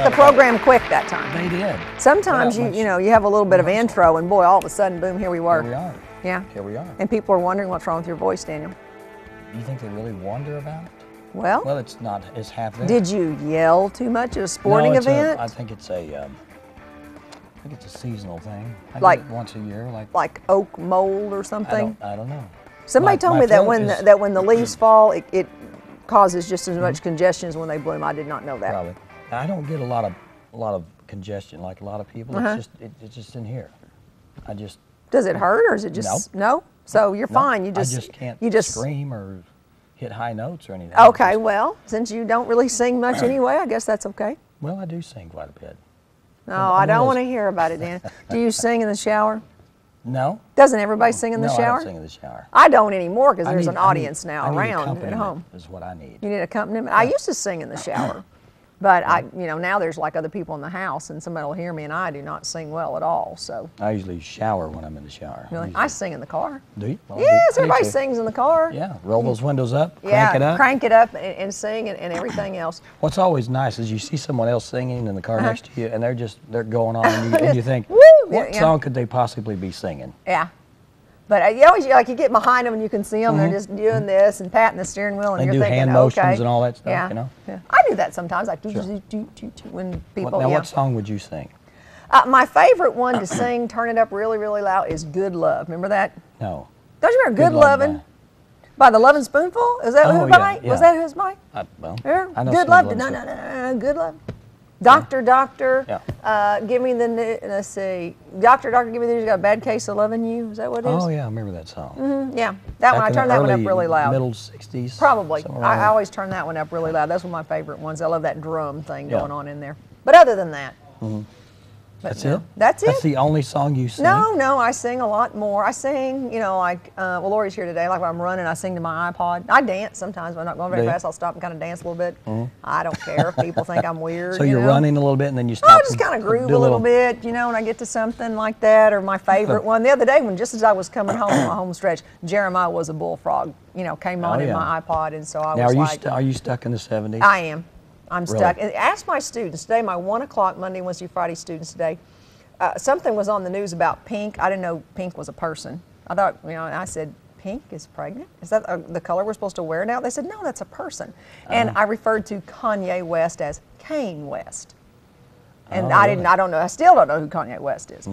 the program quick that time. They did. Sometimes you know, you have a little bit of intro, and boy, all of a sudden, boom, here we were. Here we are. Yeah. Here we are. And people are wondering what's wrong with your voice, Daniel. Do you think they really wonder about it? Well, it's not. It's half there. Did you yell too much at a sporting event? I think it's a seasonal thing. I Like get it once a year, like oak mold or something. I don't know. Somebody told me that when the leaves fall, it causes just as much congestion as when they bloom. I did not know that. Probably. I don't get a lot of congestion like a lot of people. It's just in here. Does it hurt, or is it just no? So you're fine. You just can't scream or hit high notes or anything. Okay, well, since you don't really sing much anyway, I guess that's okay. Well, I do sing quite a bit. No, I don't want to hear about it, Dan. Do you sing in the shower? No. Doesn't everybody sing in the shower? No, I don't sing in the shower. I don't anymore because there's an audience now around at home. Is what I need. You need accompaniment. I used to sing in the shower. But now there's like other people in the house, and somebody will hear me, and I do not sing well at all. So I usually shower when I'm in the shower. Really? I sing in the car. Do you? Well, yes, everybody sings in the car. Yeah, roll those windows up, crank it up, and sing and everything else. What's always nice is you see someone else singing in the car next to you, and they're going on, and you think, what song could they possibly be singing? Yeah. But you always you get behind them and you can see them. They're just doing this and patting the steering wheel, and you're thinking, hand motions and all that stuff. You know. Yeah. I do that sometimes. Like when people. Now, what song would you sing? My favorite one to sing, turn it up really, really loud, is "Good Love." Remember that? No. Don't you remember "Good Lovin'" by the Lovin' Spoonful? Is that who by? Was that who's by? Well, I know Good Love. No. Good Love. Doctor, give me the, let's see, Doctor, give me the news, got a bad case of loving you. Is that what it is? Oh, yeah, I remember that song. Yeah, that one, I turned that one up really loud. Middle 60s? Probably. I always turn that one up really loud. That's one of my favorite ones. I love that drum thing going on in there. But other than that. That's it? That's it. That's the only song you sing? No, I sing a lot more. I sing, well, Laurie's here today. Like when I'm running, I sing to my iPod. I dance sometimes. When I'm not going very fast, I'll stop and kind of dance a little bit. I don't care if people think I'm weird. So you're running a little bit and then you stop? I just kind of groove a little bit, when I get to something like that, or my favorite one. The other day, just as I was coming home on my home stretch, Jeremiah Was a Bullfrog, came on in my iPod, and so I was like... Now, are you stuck in the 70s? I am. I'm stuck. And ask my students today, my 1 o'clock Monday, Wednesday, Friday students today, something was on the news about Pink. I didn't know Pink was a person. I thought, I said, Pink is pregnant? Is that the color we're supposed to wear now? They said, no, that's a person. And I referred to Kanye West as Kanye West. And I don't know, I still don't know who Kanye West is.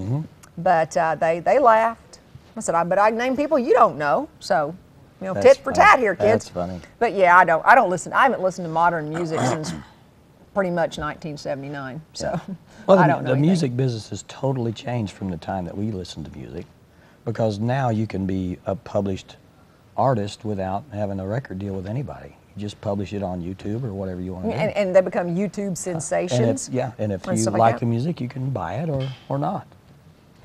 But they laughed. I said, but I name people you don't know. So, tit for tat here, kids. That's funny. But yeah, I don't listen. I haven't listened to modern music since pretty much 1979. So well, I don't know the music business has totally changed from the time that we listened to music, because now you can be a published artist without having a record deal with anybody. You just publish it on YouTube or whatever you want to do. And they become YouTube sensations. And if you like the music, you can buy it or not.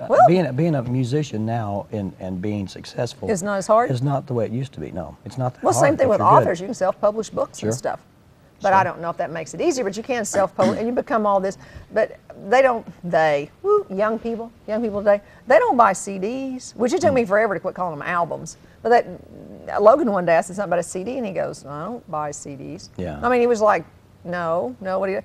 Well, being a musician now and being successful is not as hard. Is not the way it used to be. No, it's not that hard. Well, same thing with authors. You can self-publish books and stuff. But I don't know if that makes it easier. But you can self-publish, and you become all this. But young people today, they don't buy CDs, which it took me forever to quit calling them albums. But Logan one day, I said something about a CD, and he goes, I don't buy CDs. Yeah. I mean, he was like, no, what do you?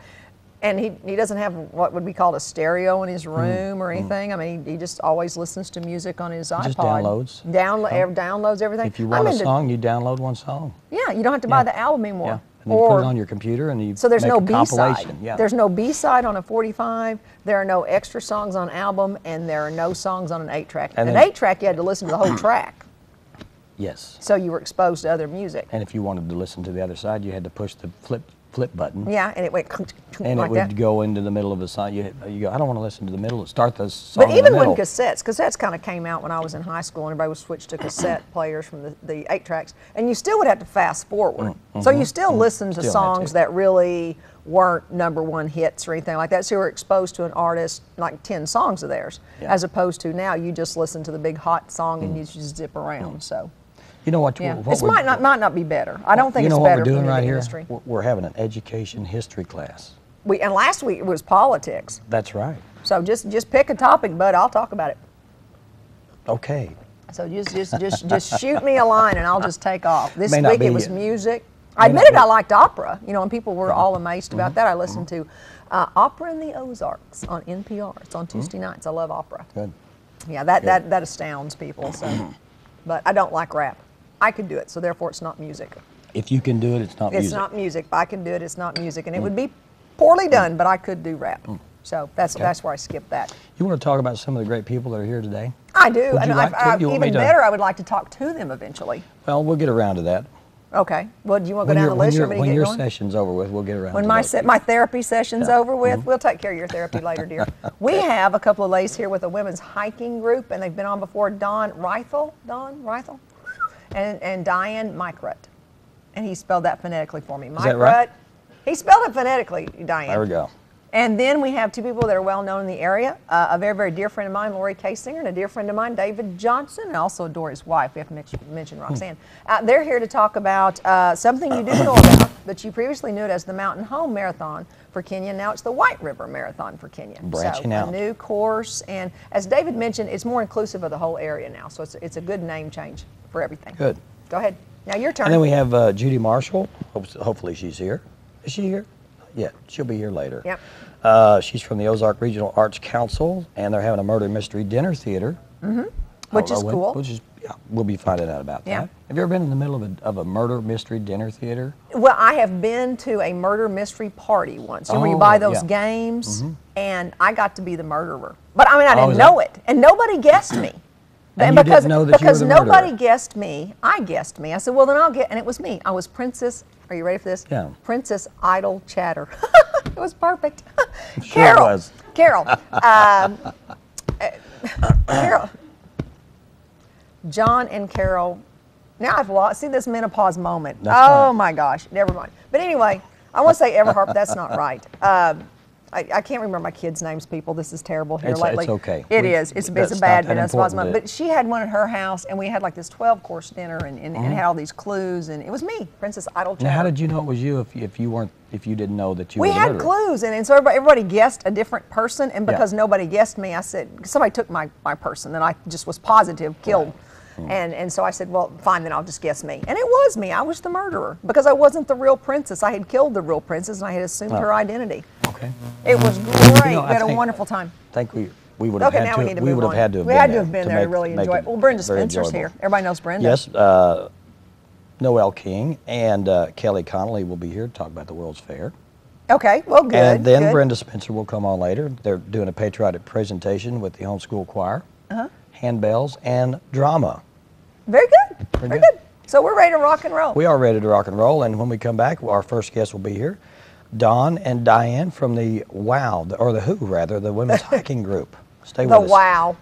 And he doesn't have what would be called a stereo in his room or anything. I mean, he just always listens to music on his iPod. Just downloads. Downloads everything. If you want a song, you download one song. Yeah, you don't have to buy the album anymore. Yeah. And then you put it on your computer and you there's make no a compilation. B-side. There's no B-side on a 45. There are no extra songs on album, and there are no songs on an 8-track. An 8-track, you had to listen to the whole track. Yes. So you were exposed to other music. And if you wanted to listen to the other side, you had to push the flip button. Yeah, and it went and like it would that. Go into the middle of the song. You go, I don't want to listen to the middle. Start the song. But even in the when middle. cassettes kind of came out when I was in high school, and everybody was switched to cassette players from the 8-tracks, and you still would have to fast forward. So you still listened to songs that really weren't #1 hits or anything like that. So you were exposed to an artist, like 10 songs of theirs, as opposed to now you just listen to the big hot song and you just zip around. So. You know what? It might not be better. I don't think it's better. You know what we're doing right industry. here? We're having an education history class. And last week it was politics. That's right. So just pick a topic, bud. I'll talk about it. Okay. So just shoot me a line and I'll just take off. This week it was music. I admitted I liked opera, you know, and people were all amazed about that. I listened to Opera in the Ozarks on NPR. It's on Tuesday nights. I love opera. Good. Yeah, that astounds people. So, but I don't like rap. I could do it, so therefore it's not music. If you can do it, it's not music. It's not music. If I can do it, it's not music, and it would be poorly done, but I could do rap. So that's where I skipped that. You want to talk about some of the great people that are here today? I do, Would and you like to? You want me even to? better, I would like to talk to them eventually. Well, we'll get around to that. Okay. Well, do you want to go down the list? When your session's over with, we'll get around. When to that. my therapy session's over with, we'll take care of your therapy later, dear. We have a couple of ladies here with a women's hiking group, and they've been on before. Reithel, and Diane Micrut, and he spelled that phonetically for me. Is that right? He spelled it phonetically, Diane. There we go. And then we have two people that are well known in the area. A very, very dear friend of mine, Laurie Kasinger, and a dear friend of mine, David Johnson, and also Dory's wife. We have to mention Roxanne. They're here to talk about something you do know about, but you previously knew it as the Mountain Home Marathon for Kenya. Now it's the White River Marathon for Kenya. Branching out. A new course, and as David mentioned, it's more inclusive of the whole area now. So it's a good name change for everything. Good. Go ahead. Now your turn. And then we have Judy Marshall. Hopefully she's here. Is she here? Yeah, she'll be here later. Yep. She's from the Ozark Regional Arts Council, and they're having a murder mystery dinner theater. Which is cool. We'll be finding out about that. Have you ever been in the middle of a murder mystery dinner theater? Well, I have been to a murder mystery party once, where you buy those games, and I got to be the murderer. But I mean, I didn't know it, and nobody guessed me. And you didn't know that you were the murderer. Nobody guessed me, I guessed me. I said, well, then I'll get, and it was me. I was Princess, are you ready for this? Yeah. Princess Idle Chatter. It was perfect. Sure it was. Carol. Carol. John and Carol. Now I've lost, see this menopause moment. Oh my gosh, never mind. But anyway, I want to say Everharp, that's not right. I can't remember my kids' names, people. This is terrible here lately. It's okay. It is. It's a bad menopause moment. But she had one at her house, and we had like this 12-course dinner, and had all these clues, and it was me, Princess Idle Chatter. Now, how did you know it was you if you didn't know that you were the We had murderer? clues, and so everybody guessed a different person, and because nobody guessed me, I said, somebody took my person, and I just was positive, killed. And so I said, well, fine, then I'll just guess me. And it was me. I was the murderer because I wasn't the real princess. I had killed the real princess, and I had assumed her identity. Okay. It was great. We had a wonderful time. I think we would have had to. Now we need to we move would have on. had to have we been had there to have been there to really enjoy it. Well, Brenda Spencer's here. Everybody knows Brenda. Yes. Noel King and Kelly Connolly will be here to talk about the World's Fair. Okay, well, good. And then good. Brenda Spencer will come on later. They're doing a patriotic presentation with the homeschool choir, handbells, and drama. Very good. Very good. So we're ready to rock and roll. We are ready to rock and roll, and when we come back, our first guest will be here, Dawn and Diane from the WOW, or the Who rather, the women's hiking group. Stay with us. The WOW.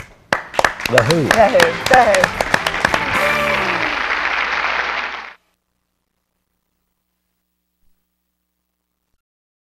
The Who. The Who. The Who.